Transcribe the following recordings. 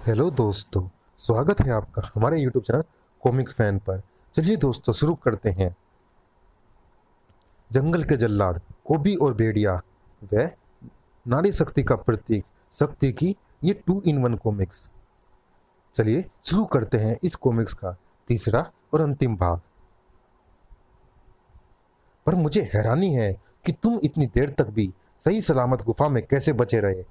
Hello दोस्तों, स्वागत है आपका हमारे यूट्यूब चैनल कॉमिक फैन पर। चलिए दोस्तों शुरू करते हैं। जंगल के जल्लाद कोबी और भेड़िया व नारी शक्ति का प्रतीक शक्ति की ये 2 in 1 कॉमिक्स। चलिए शुरू करते हैं इस कॉमिक्स का तीसरा और अंतिम भाग। पर मुझे हैरानी है कि तुम इतनी देर तक भी सही सलामत गुफा में कैसे बचे रहे।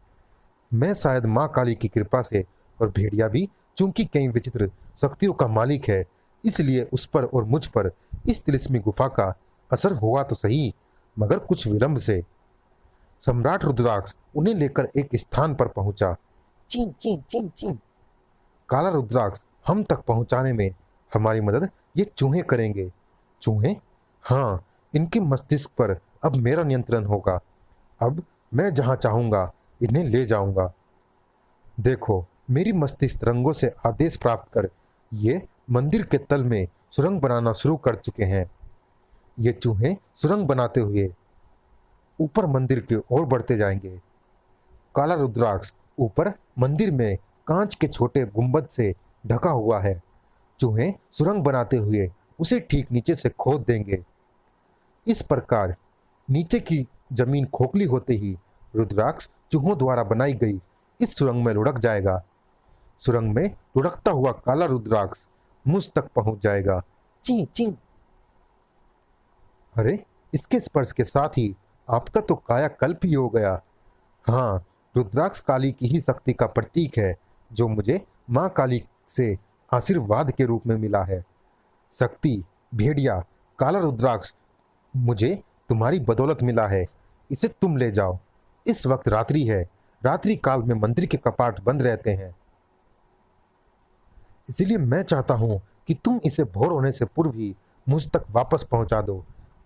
मैं शायद माँ काली की कृपा से, और भेड़िया भी चूंकि कई विचित्र शक्तियों का मालिक है, इसलिए उस पर और मुझ पर इस तिलिस्मी गुफा का असर हुआ तो सही, मगर कुछ विलंब से। सम्राट रुद्राक्ष उन्हें लेकर एक स्थान पर पहुंचा। चीं चीं चीं चीं। काला रुद्राक्ष हम तक पहुंचाने में हमारी मदद ये चूहे करेंगे। चूहे? हाँ, इनके मस्तिष्क पर अब मेरा नियंत्रण होगा। अब मैं जहां चाहूंगा इन्हें ले जाऊंगा। देखो, मेरी मस्तिष्क रंगों से आदेश प्राप्त कर ये मंदिर के तल में सुरंग बनाना शुरू कर चुके हैं। ये चूहे सुरंग बनाते हुए ऊपर मंदिर की ओर बढ़ते जाएंगे। काला रुद्राक्ष ऊपर मंदिर में कांच के छोटे गुंबद से ढका हुआ है। चूहे सुरंग बनाते हुए उसे ठीक नीचे से खोद देंगे। इस प्रकार नीचे की जमीन खोखली होते ही रुद्राक्ष चूहों द्वारा बनाई गई इस सुरंग में लुढ़क जाएगा। सुरंग में लुढ़कता हुआ काला रुद्राक्ष मुझ तक पहुंच जाएगा। ची ची। अरे, इसके स्पर्श के साथ ही आपका तो कायाकल्प ही हो गया। हाँ, रुद्राक्ष काली की ही शक्ति का प्रतीक है, जो मुझे माँ काली से आशीर्वाद के रूप में मिला है। शक्ति, भेड़िया, काला रुद्राक्ष मुझे तुम्हारी बदौलत मिला है। इसे तुम ले जाओ। इस वक्त रात्रि है। रात्रि काल में मंदिर के कपाट बंद रहते हैं, इसलिए मैं चाहता हूं कि तुम इसे भोर होने से पूर्व ही मुझ तक वापस पहुंचा दो।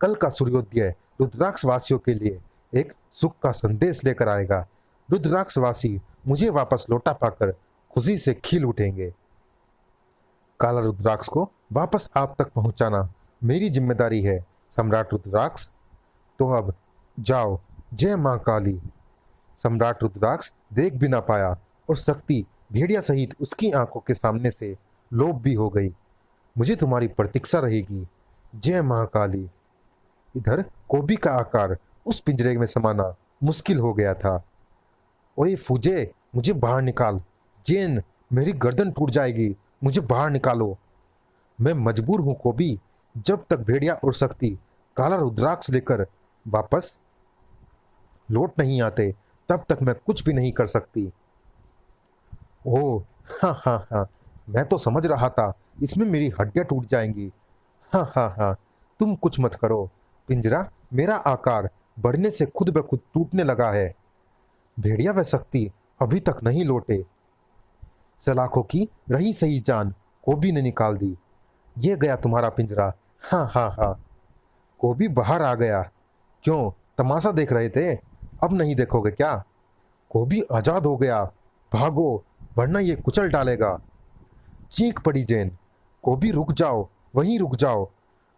कल का सूर्योदय रुद्राक्ष वासियों के लिए एक सुख का संदेश लेकर आएगा। रुद्राक्ष वासी मुझे वापस लौटा पाकर खुशी से खिल उठेंगे। काला रुद्राक्ष को वापस आप तक पहुंचाना मेरी जिम्मेदारी है, सम्राट रुद्राक्ष। तो अब जाओ। जय मां काली। सम्राट रुद्राक्ष देख भी ना पाया और शक्ति भेड़िया सहित उसकी आंखों के सामने से लोप भी हो गई। मुझे तुम्हारी प्रतीक्षा रहेगी। जय महाकाली। इधर कोबी का आकार उस पिंजरे में समाना मुश्किल हो गया था। ओए फूजे, मुझे बाहर निकाल। जेन, मेरी गर्दन टूट जाएगी, मुझे बाहर निकालो। मैं मजबूर हूं कोबी। जब तक भेड़िया और शक्ति काला रुद्राक्ष लेकर वापस लौट नहीं आते, तब तक मैं कुछ भी नहीं कर सकती। ओह, हाँ हाँ हाँ, मैं तो समझ रहा था इसमें मेरी हड्डियां टूट जाएंगी। हाँ हाँ हाँ, तुम कुछ मत करो। पिंजरा मेरा आकार बढ़ने से खुद ब खुद टूटने लगा है। भेड़िया व शक्ति अभी तक नहीं लौटे। सलाखों की रही सही जान कोबी ने निकाल दी। ये गया तुम्हारा पिंजरा। हाँ हाँ हाँ। कोबी बाहर आ गया। क्यों, तमाशा देख रहे थे? अब नहीं देखोगे क्या? कोबी आजाद हो गया। भागो, वरना ये कुचल डालेगा। चीख पड़ी जेन। कोबी रुक जाओ, वहीं रुक जाओ।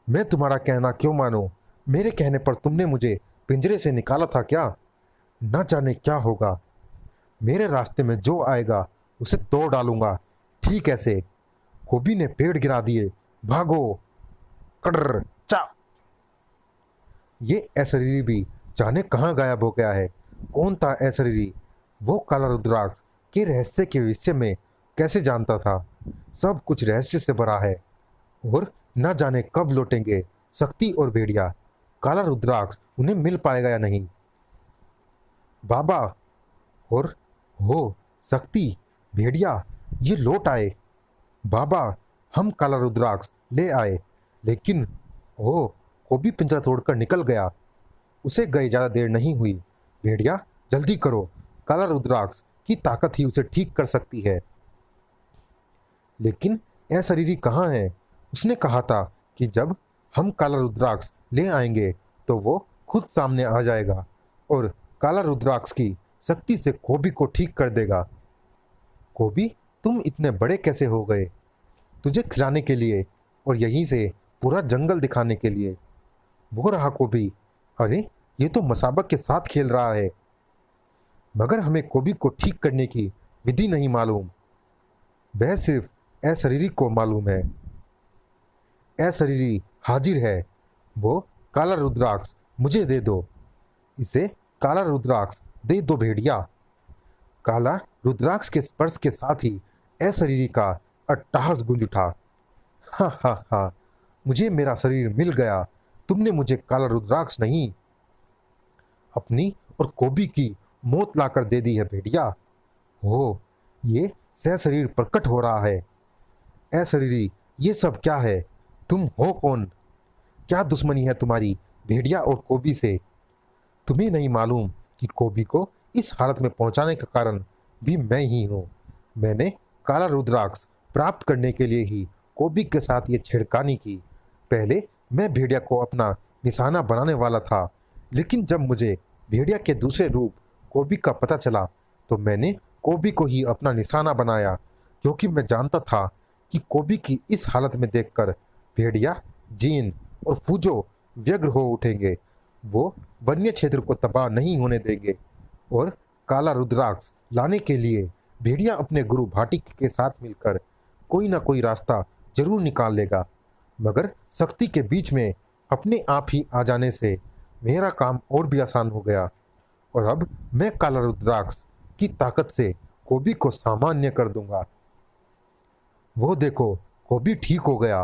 मैं तुम्हारा कहना क्यों मानूं? मेरे कहने पर तुमने मुझे पिंजरे से निकाला था क्या? न जाने क्या होगा। मेरे रास्ते में जो आएगा उसे तोड़ डालूंगा। ठीक ऐसे। कोबी ने पेड़ गिरा दिए। भागो। कड़र चा। ये अशरीरी भी जाने कहाँ गायब हो गया है। कौन था अशरीरी? वो काला रुद्राक्ष के रहस्य के विषय में कैसे जानता था? सब कुछ रहस्य से भरा है, और न जाने कब लौटेंगे शक्ति और भेड़िया। काला रुद्राक्ष उन्हें मिल पाएगा या नहीं। बाबा और हो शक्ति, भेड़िया, ये लौट आए। बाबा, हम काला रुद्राक्ष ले आए, लेकिन ओह, कोबी पिंजरा तोड़कर निकल गया। उसे गए ज़्यादा देर नहीं हुई। भेड़िया, जल्दी करो। काला रुद्राक्ष की ताकत ही उसे ठीक कर सकती है। लेकिन अशरीरी कहाँ है? उसने कहा था कि जब हम काला रुद्राक्ष ले आएंगे तो वो खुद सामने आ जाएगा और काला रुद्राक्ष की शक्ति से कोबी को ठीक कर देगा। कोबी, तुम इतने बड़े कैसे हो गए? तुझे खिलाने के लिए और यहीं से पूरा जंगल दिखाने के लिए। वो रहा कोबी। अरे, ये तो मसाबक के साथ खेल रहा है। मगर हमें कोबी को ठीक करने की विधि नहीं मालूम। वह सिर्फ अशरीरी को मालूम है। अशरीरी हाजिर है। वो काला रुद्राक्ष मुझे दे दो। इसे काला रुद्राक्ष दे दो भेड़िया। काला रुद्राक्ष के स्पर्श के साथ ही अशरीरी का अट्टहास गूंज उठा। हा हा हा, मुझे मेरा शरीर मिल गया। तुमने मुझे काला रुद्राक्ष नहीं, अपनी और कोबी की मौत लाकर दे दी है भेड़िया। हो, ये सशरीर प्रकट हो रहा है। अशरीरी, ये सब क्या है? तुम हो कौन? क्या दुश्मनी है तुम्हारी भेड़िया और कोबी से? तुम्हें नहीं मालूम कि कोबी को इस हालत में पहुंचाने का कारण भी मैं ही हूँ। मैंने काला रुद्राक्ष प्राप्त करने के लिए ही कोबी के साथ ये छेड़खानी की। पहले मैं भेड़िया को अपना निशाना बनाने वाला था, लेकिन जब मुझे भेड़िया के दूसरे रूप कोबी का पता चला तो मैंने कोबी को ही अपना निशाना बनाया, क्योंकि मैं जानता था कि कोबी की इस हालत में देखकर भेड़िया, जीन और फूजो व्यग्र हो उठेंगे। वो वन्य क्षेत्र को तबाह नहीं होने देंगे और काला रुद्राक्ष लाने के लिए भेड़िया अपने गुरु भाटिक के साथ मिलकर कोई ना कोई रास्ता जरूर निकाल लेगा। मगर शक्ति के बीच में अपने आप ही आ जाने से मेरा काम और भी आसान हो गया और अब मैं काला रुद्राक्ष की ताकत से कोबी को सामान्य कर दूंगा। वो देखो, कोबी ठीक हो गया।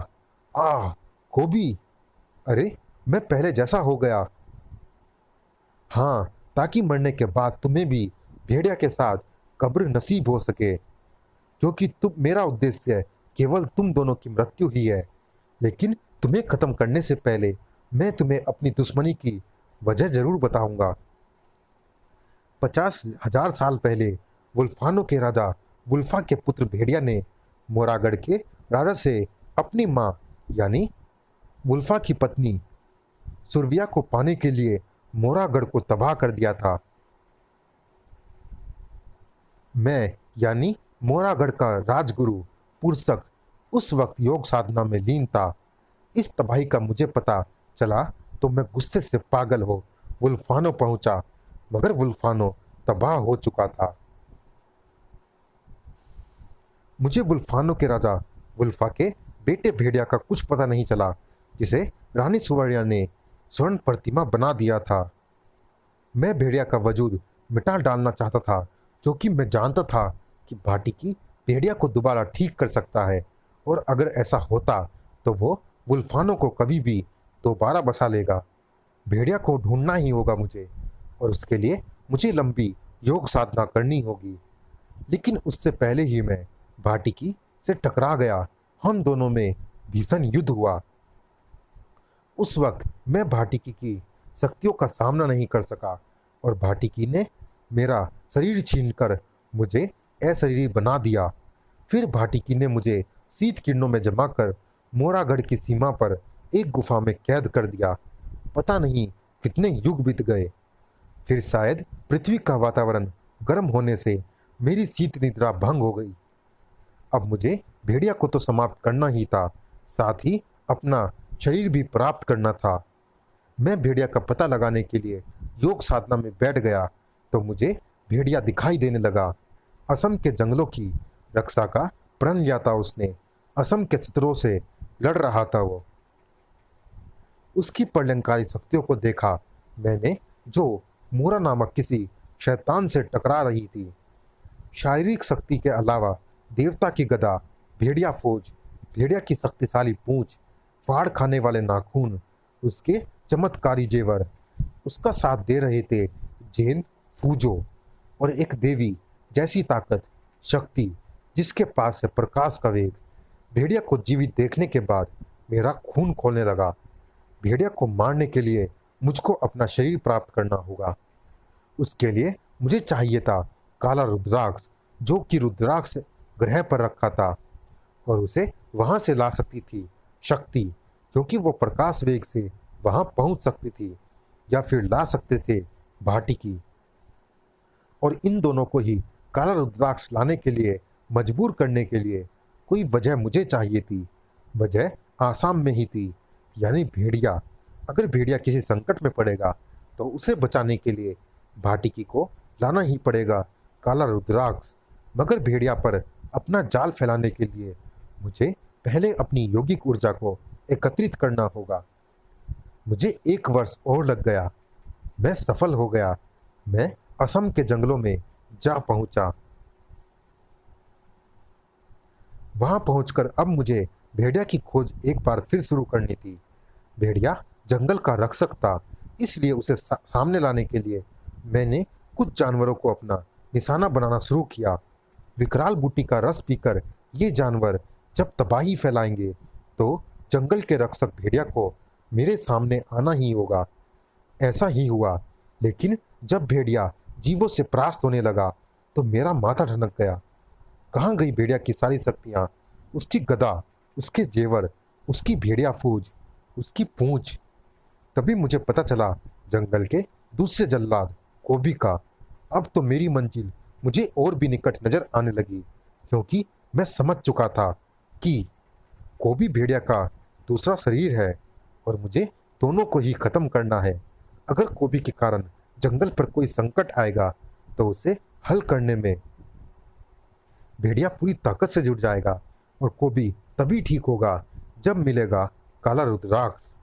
आह, कोबी, अरे मैं पहले जैसा हो गया। हाँ, ताकि मरने के बाद तुम्हें भी भेड़िया के साथ कब्र नसीब हो सके, क्योंकि मेरा उद्देश्य केवल तुम दोनों की मृत्यु ही है। लेकिन तुम्हें खत्म करने से पहले मैं तुम्हें अपनी दुश्मनी की वजह जरूर बताऊंगा। 50,000 साल पहले वुल्फानो के राजा वुल्फा के पुत्र भेड़िया ने मोरागढ़ के राजा से अपनी माँ यानी वुल्फा की पत्नी सुरविया को पाने के लिए मोरागढ़ को तबाह कर दिया था। मैं यानी मोरागढ़ का राजगुरु पुरसक उस वक्त योग साधना में लीन था। इस तबाही का मुझे पता चला तो मैं गुस्से से पागल हो वुल्फानो पहुंचा, मगर वुल्फानो तबाह हो चुका था। मुझे वुल्फानो के राजा वुल्फा के बेटे भेड़िया का कुछ पता नहीं चला, जिसे रानी सुवर्या ने स्वर्ण प्रतिमा बना दिया था। मैं भेड़िया का वजूद मिटा डालना चाहता था, क्योंकि मैं जानता था कि भाटिकी भेड़िया को दोबारा ठीक कर सकता है और अगर ऐसा होता तो वो वुल्फानो को कभी भी दोबारा बसा लेगा। भेड़िया को ढूंढना ही होगा मुझे, और उसके लिए मुझे लंबी योग साधना करनी होगी। लेकिन उससे पहले ही मैं भाटिकी से टकरा गया। हम दोनों में भीषण युद्ध हुआ। उस वक्त मैं भाटिकी की शक्तियों का सामना नहीं कर सका और भाटिकी ने मेरा शरीर छीनकर मुझे अशरीरी बना दिया। फिर भाटिकी ने मुझे शीत किरणों में जमाकर मोरागढ़ की सीमा पर एक गुफा में कैद कर दिया। पता नहीं कितने युग बीत गए। फिर शायद पृथ्वी का वातावरण गर्म होने से मेरी शीत निद्रा भंग हो गई। अब मुझे भेड़िया को तो समाप्त करना ही था, साथ ही अपना शरीर भी प्राप्त करना था। मैं भेड़िया का पता लगाने के लिए योग साधना में बैठ गया तो मुझे भेड़िया दिखाई देने लगा। असम के जंगलों की रक्षा का प्रण लिया था उसने। असम के शत्रुओं से लड़ रहा था वो। उसकी प्रलयंकारी शक्तियों को देखा मैंने, जो मोरा नामक किसी शैतान से टकरा रही थी। शारीरिक शक्ति के अलावा देवता की गदा, भेड़िया फौज, भेड़िया की शक्तिशाली पूंछ, फाड़ खाने वाले नाखून, उसके चमत्कारी जेवर, उसका साथ दे रहे थे जैन, फूजो और एक देवी जैसी ताकत, शक्ति जिसके पास से प्रकाश का वेग। भेड़िया को जीवित देखने के बाद मेरा खून खोलने लगा। भेड़िया को मारने के लिए मुझको अपना शरीर प्राप्त करना होगा। उसके लिए मुझे चाहिए था काला रुद्राक्ष, जो कि रुद्राक्ष ग्रह पर रखा था और उसे वहां से ला सकती थी शक्ति, क्योंकि वो प्रकाश वेग से वहां पहुंच सकती थी, या फिर ला सकते थे भाटिकी। और इन दोनों को ही काला रुद्राक्ष लाने के लिए मजबूर करने के लिए कोई वजह मुझे चाहिए थी। वजह आसाम में ही थी, यानी भेड़िया। अगर भेड़िया किसी संकट में पड़ेगा तो उसे बचाने के लिए भाटिकी को लाना ही पड़ेगा काला रुद्राक्ष। मगर भेड़िया पर अपना जाल फैलाने के लिए मुझे पहले अपनी यौगिक ऊर्जा को एकत्रित करना होगा। मुझे 1 वर्ष और लग गया। मैं सफल हो गया। मैं असम के जंगलों में जा पहुंचा। वहां पहुंचकर अब मुझे भेड़िया की खोज एक बार फिर शुरू करनी थी। भेड़िया जंगल का रक्षक था, इसलिए उसे सामने लाने के लिए मैंने कुछ जानवरों को अपना निशाना बनाना शुरू किया। विकराल बूटी का रस पीकर ये जानवर जब तबाही फैलाएंगे तो जंगल के रक्षक भेड़िया को मेरे सामने आना ही होगा। ऐसा ही हुआ, लेकिन जब भेड़िया जीवों से परास्त होने लगा तो मेरा माथा ठनक गया। कहाँ गई भेड़िया की सारी शक्तियाँ, उसकी गदा, उसके जेवर, उसकी भेड़िया फौज, उसकी पूंछ। तभी मुझे पता चला जंगल के दूसरे जल्लाद कोबी का। अब तो मेरी मंजिल मुझे और भी निकट नजर आने लगी, क्योंकि मैं समझ चुका था कि कोबी भेड़िया का दूसरा शरीर है और मुझे दोनों को ही खत्म करना है। अगर कोबी के कारण जंगल पर कोई संकट आएगा तो उसे हल करने में भेड़िया पूरी ताकत से जुट जाएगा और कोबी तभी ठीक होगा जब मिलेगा काला रुद्राक्ष।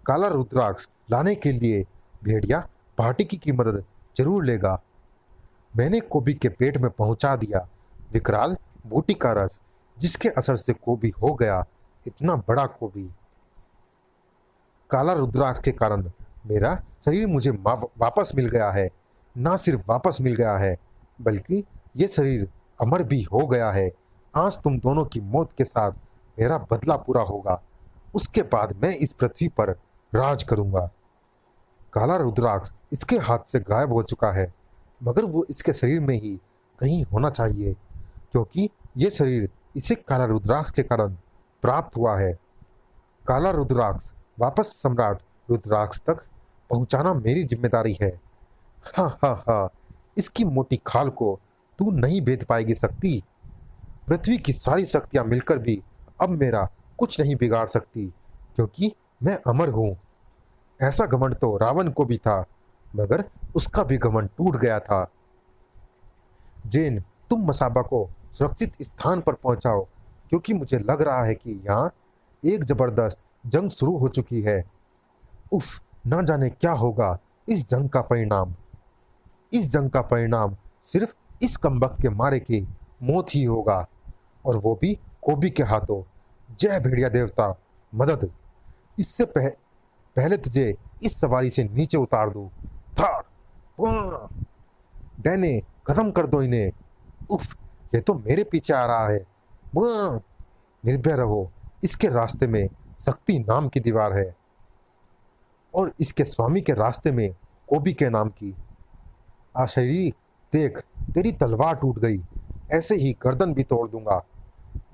काला रुद्राक्ष लाने के लिए भेड़िया पार्टिकी की मदद जरूर लेगा। मैंने कोबी के पेट में पहुंचा दिया विकराल बूटी का रस, जिसके असर से कोबी हो गया इतना बड़ा कोबी। काला रुद्राक्ष के कारण मेरा शरीर मुझे वापस मिल गया है। ना सिर्फ वापस मिल गया है, बल्कि ये शरीर अमर भी हो गया है। आज तुम दोनों की मौत के साथ मेरा बदला पूरा होगा। उसके बाद मैं इस पृथ्वी पर राज करूंगा। काला रुद्राक्ष इसके हाथ से गायब हो चुका है, मगर वो इसके शरीर में ही कहीं होना चाहिए, क्योंकि ये शरीर इसे काला रुद्राक्ष के कारण प्राप्त हुआ है। काला रुद्राक्ष वापस सम्राट रुद्राक्ष तक पहुंचाना मेरी जिम्मेदारी है। हाँ हाँ हाँ, इसकी मोटी खाल को तू नहीं भेद पाएगी शक्ति। पृथ्वी की सारी शक्तियां मिलकर भी अब मेरा कुछ नहीं बिगाड़ सकती, क्योंकि मैं अमर हूं। ऐसा घमंड तो रावण को भी था, मगर उसका भी घमंड टूट गया था। जेन, तुम मसाबा को सुरक्षित स्थान पर पहुंचाओ, क्योंकि मुझे लग रहा है कि यहाँ एक जबरदस्त जंग शुरू हो चुकी है। उफ, ना जाने क्या होगा इस जंग का परिणाम। इस जंग का परिणाम सिर्फ इस कमबख्त के मारे की मौत ही होगा, और वो भी कोबी के हाथों। जय भेड़िया देवता, मदद। इससे पहले तुझे इस सवारी से नीचे उतार दूं। थार, वाह! डैने, खत्म कर दो इन्हें। उफ, ये तो मेरे पीछे आ रहा है। वाह! निर्भय रहो, इसके रास्ते में शक्ति नाम की दीवार है, और इसके स्वामी के रास्ते में कोबी के नाम की। आशरी, देख, तेरी तलवार टूट गई, ऐसे ही गर्दन भी तोड़ दूंगा।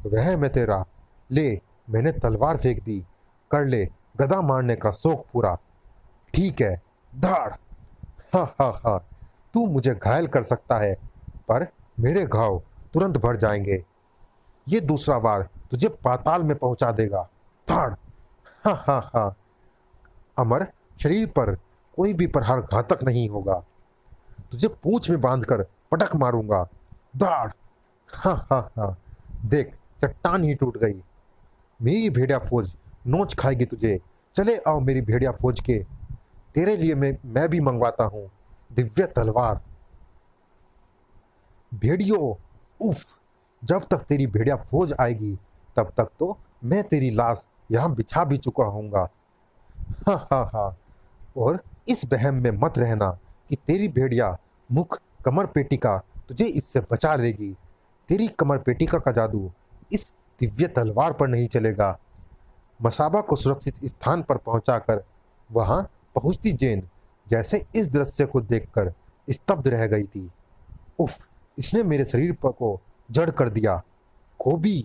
वह मैं तेरा। ले, मैंने तलवार फेंक दी। कर ले गदा मारने का शौक पूरा। ठीक है, धाड़। हा हा हा, तू मुझे घायल कर सकता है, पर मेरे घाव तुरंत भर जाएंगे। ये दूसरा वार तुझे पाताल में पहुंचा देगा। धाड़। हा हा हा, अमर शरीर पर कोई भी प्रहार घातक नहीं होगा। तुझे पूंछ में बांधकर पटक मारूंगा। दाड़। हा हा हा, देख, चट्टान ही टूट गई। मेरी भेड़िया फौज नोच खाएगी तुझे। चले आओ मेरी भेड़िया फौज के, तेरे लिए मैं भी मंगवाता हूं दिव्य तलवार। भेड़ियों, उफ, जब तक तेरी भेड़िया फौज आएगी तब तक तो मैं तेरी लाश यहाँ बिछा भी चुका हूँगा। हा हा हा, और इस वहम में मत रहना कि तेरी भेड़िया मुख कमर पेटिका तुझे इससे बचा लेगी। तेरी कमर पेटिका का जादू इस दिव्य तलवार पर नहीं चलेगा। मसाबा को सुरक्षित स्थान पर पहुंचाकर वहां पहुंचती जेन जैसे इस दृश्य को देखकर स्तब्ध रह गई थी। उफ, इसने मेरे शरीर पर को जड़ कर दिया। कोबी,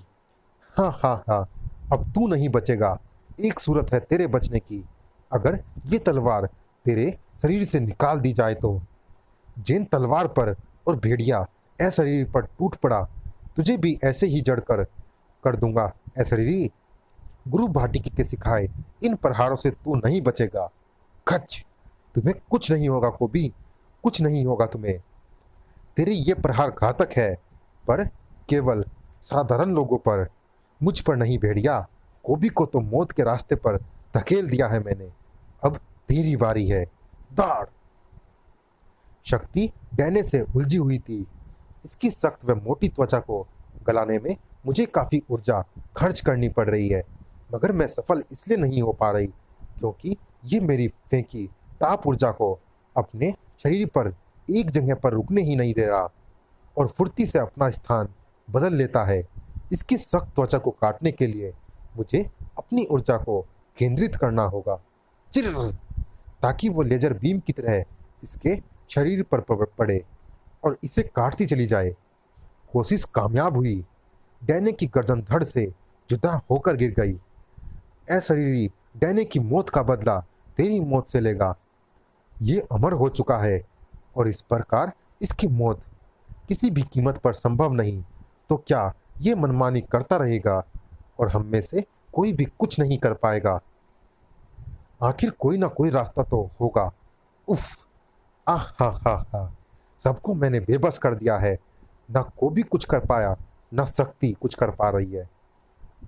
हाँ हाँ हाँ, अब तू नहीं बचेगा। एक सूरत है तेरे बचने की, अगर ये तलवार तेरे शरीर से निकाल दी जाए तो। जेन तलवार पर और भेड़िया ए शरीर पर टूट पड़ा। तुझे भी ऐसे ही जड़ कर दूंगा ए शरीरी। गुरु भाटिकी के सिखाए इन प्रहारों से तू नहीं बचेगा। खच, तुम्हें कुछ नहीं होगा कोबी, कुछ नहीं होगा तुम्हें। तेरे ये प्रहार घातक है, पर केवल साधारण लोगों पर, मुझ पर नहीं भेड़िया। कोबी को तो मौत के रास्ते पर धकेल दिया है मैंने। अब तेरी बारी है, दाड़। शक्ति डैने से उलझी हुई थी। इसकी सख्त व मोटी त्वचा को गलाने में मुझे काफी ऊर्जा खर्च करनी पड़ रही है, मगर मैं सफल इसलिए नहीं हो पा रही क्योंकि ये मेरी फेंकी ताप ऊर्जा को अपने शरीर पर एक जगह पर रुकने ही नहीं दे रहा और फुर्ती से अपना स्थान बदल लेता है। इसकी सख्त त्वचा को काटने के लिए मुझे अपनी ऊर्जा को केंद्रित करना होगा, चिर, ताकि वो लेजर बीम की तरह इसके शरीर पर पड़े और इसे काटती चली जाए। कोशिश कामयाब हुई। डैने की गर्दन धड़ से जुदा होकर गिर गई। अशरीरी डैने की मौत का बदला तेरी मौत से लेगा। ये अमर हो चुका है और इस प्रकार इसकी मौत किसी भी कीमत पर संभव नहीं। तो क्या ये मनमानी करता रहेगा और हम में से कोई भी कुछ नहीं कर पाएगा? आखिर कोई ना कोई रास्ता तो होगा। उफ, आह हा हा हा, सबको मैंने बेबस कर दिया है। ना कोई कुछ कर पाया, ना शक्ति कुछ कर पा रही है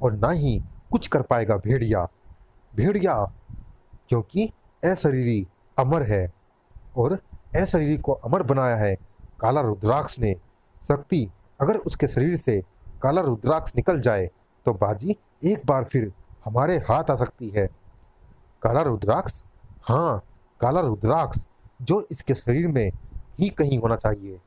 और ना ही कुछ कर पाएगा भेड़िया। भेड़िया क्योंकि अशरीरी अमर है और अशरीरी को अमर बनाया है काला रुद्राक्ष ने। शक्ति अगर उसके शरीर से काला रुद्राक्ष निकल जाए तो बाजी एक बार फिर हमारे हाथ आ सकती है। काला रुद्राक्ष, हाँ काला रुद्राक्ष, जो इसके शरीर में ही कहीं होना चाहिए।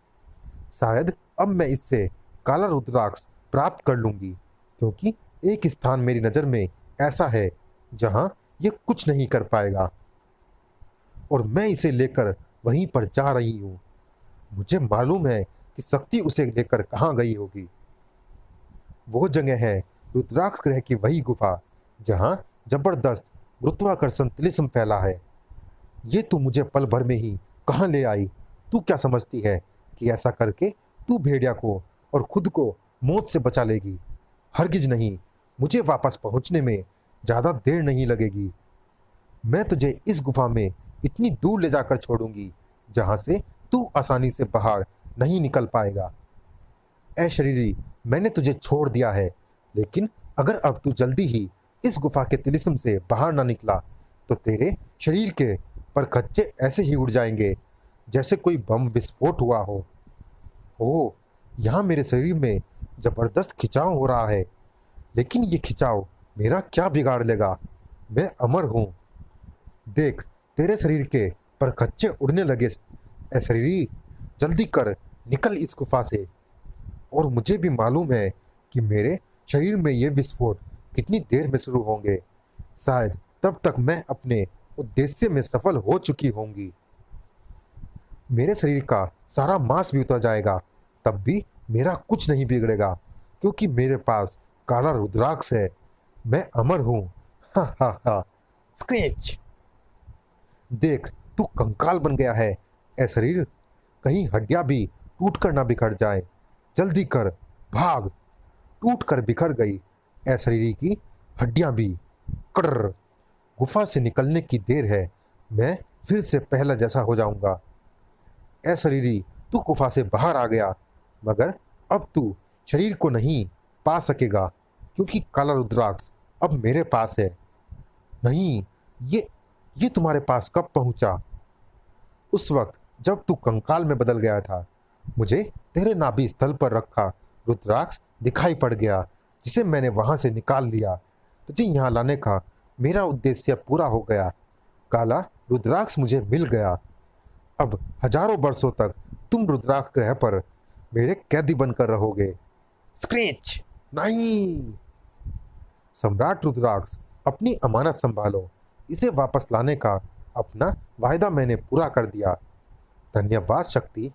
शायद अब मैं इससे काला रुद्राक्ष प्राप्त कर लूंगी क्योंकि एक स्थान मेरी नज़र में ऐसा है जहां ये कुछ नहीं कर पाएगा और मैं इसे लेकर वहीं पर जा रही हूँ। मुझे मालूम है कि शक्ति उसे लेकर कहाँ गई होगी। वो जगह है रुद्राक्ष ग्रह की वही गुफा जहाँ जबरदस्त गुरुत्वाकर्षण तिलिस्म फैला है। ये तू मुझे पल भर में ही कहाँ ले आई? तू क्या समझती है कि ऐसा करके तू भेड़िया को और खुद को मौत से बचा लेगी? हरगिज नहीं। मुझे वापस पहुंचने में ज़्यादा देर नहीं लगेगी। मैं तुझे इस गुफा में इतनी दूर ले जाकर छोड़ूंगी जहां से तू आसानी से बाहर नहीं निकल पाएगा। अशरीरी, मैंने तुझे छोड़ दिया है, लेकिन अगर अब तू जल्दी ही इस गुफा के तिलिस्म से बाहर ना निकला तो तेरे शरीर के परखच्चे ऐसे ही उड़ जाएंगे जैसे कोई बम विस्फोट हुआ हो। ओह, यहाँ मेरे शरीर में जबरदस्त खिंचाव हो रहा है, लेकिन ये खिंचाव मेरा क्या बिगाड़ लेगा? मैं अमर हूँ। देख, तेरे शरीर के परखच्चे उड़ने लगे। अशरीरी, जल्दी कर, निकल इस गुफा से। और मुझे भी मालूम है कि मेरे शरीर में ये विस्फोट कितनी देर में शुरू होंगे। शायद तब तक मैं अपने उद्देश्य में सफल हो चुकी होंगी। मेरे शरीर का सारा मांस भी उतर जाएगा, तब भी मेरा कुछ नहीं बिगड़ेगा क्योंकि मेरे पास काला रुद्राक्ष है। मैं अमर हूँ। हा हा हा। स्क्रैच। देख, तू कंकाल बन गया है। ए शरीर, कहीं हड्डियां भी टूट कर ना बिखर जाए। जल्दी कर, भाग। टूट कर बिखर गई अशरीरी की हड्डियां भी। कर, गुफा से निकलने की देर है। मैं फिर से पहला जैसा हो जाऊंगा। अशरीरी, तू गुफा से बाहर आ गया, मगर अब तू शरीर को नहीं पा सकेगा क्योंकि काला रुद्राक्ष अब मेरे पास है। नहीं, ये तुम्हारे पास कब पहुंचा? उस वक्त जब तू कंकाल में बदल गया था। मुझे तेरे नाभि स्थल पर रखा रुद्राक्ष दिखाई पड़ गया, जिसे मैंने वहां से निकाल लिया। तुझे यहाँ लाने का मेरा उद्देश्य पूरा हो गया। काला रुद्राक्ष मुझे मिल गया। अब हजारों वर्षों तक तुम रुद्राक्ष ग्रह पर मेरे कैदी बनकर रहोगे। स्क्रैच। नहीं, सम्राट रुद्राक्ष, अपनी अमानत संभालो। इसे वापस लाने का अपना वायदा मैंने पूरा कर दिया। धन्यवाद शक्ति।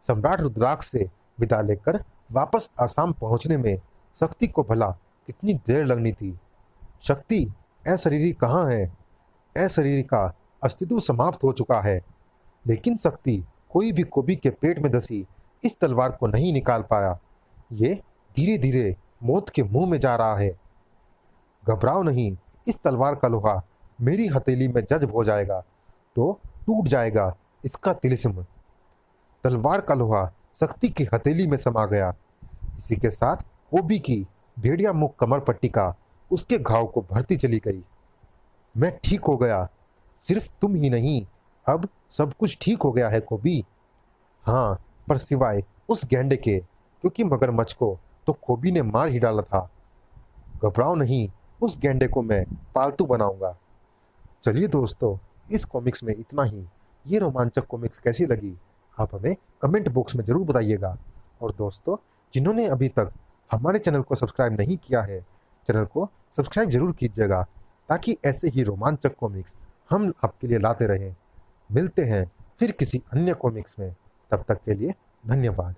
सम्राट रुद्राक्ष से विदा लेकर वापस आसाम पहुंचने में शक्ति को भला कितनी देर लगनी थी। शक्ति, अशरीरी कहाँ है? अशरीरी का अस्तित्व समाप्त हो चुका है, लेकिन शक्ति कोई भी कोबी के पेट में धसी इस तलवार को नहीं निकाल पाया। ये धीरे धीरे मौत के मुंह में जा रहा है। घबराओ नहीं, इस तलवार का लोहा मेरी हथेली में जज्ब हो जाएगा तो टूट जाएगा इसका तिलिस्म। तलवार का लोहा शक्ति की हथेली में समा गया। इसी के साथ कोबी की भेड़िया मुख कमर पट्टी का उसके घाव को भरती चली गई। मैं ठीक हो गया, सिर्फ तुम ही नहीं, अब सब कुछ ठीक हो गया है कोबी। हाँ, पर सिवाय उस गैंडे के, क्योंकि मगरमच्छ को तो कोबी ने मार ही डाला था। घबराओ नहीं, उस गैंडे को मैं पालतू बनाऊंगा। चलिए दोस्तों, इस कॉमिक्स में इतना ही। ये रोमांचक कॉमिक्स कैसी लगी आप हमें कमेंट बॉक्स में ज़रूर बताइएगा। और दोस्तों, जिन्होंने अभी तक हमारे चैनल को सब्सक्राइब नहीं किया है, चैनल को सब्सक्राइब जरूर कीजिएगा, ताकि ऐसे ही रोमांचक कॉमिक्स हम आपके लिए लाते रहें। मिलते हैं फिर किसी अन्य कॉमिक्स में, तब तक के लिए धन्यवाद।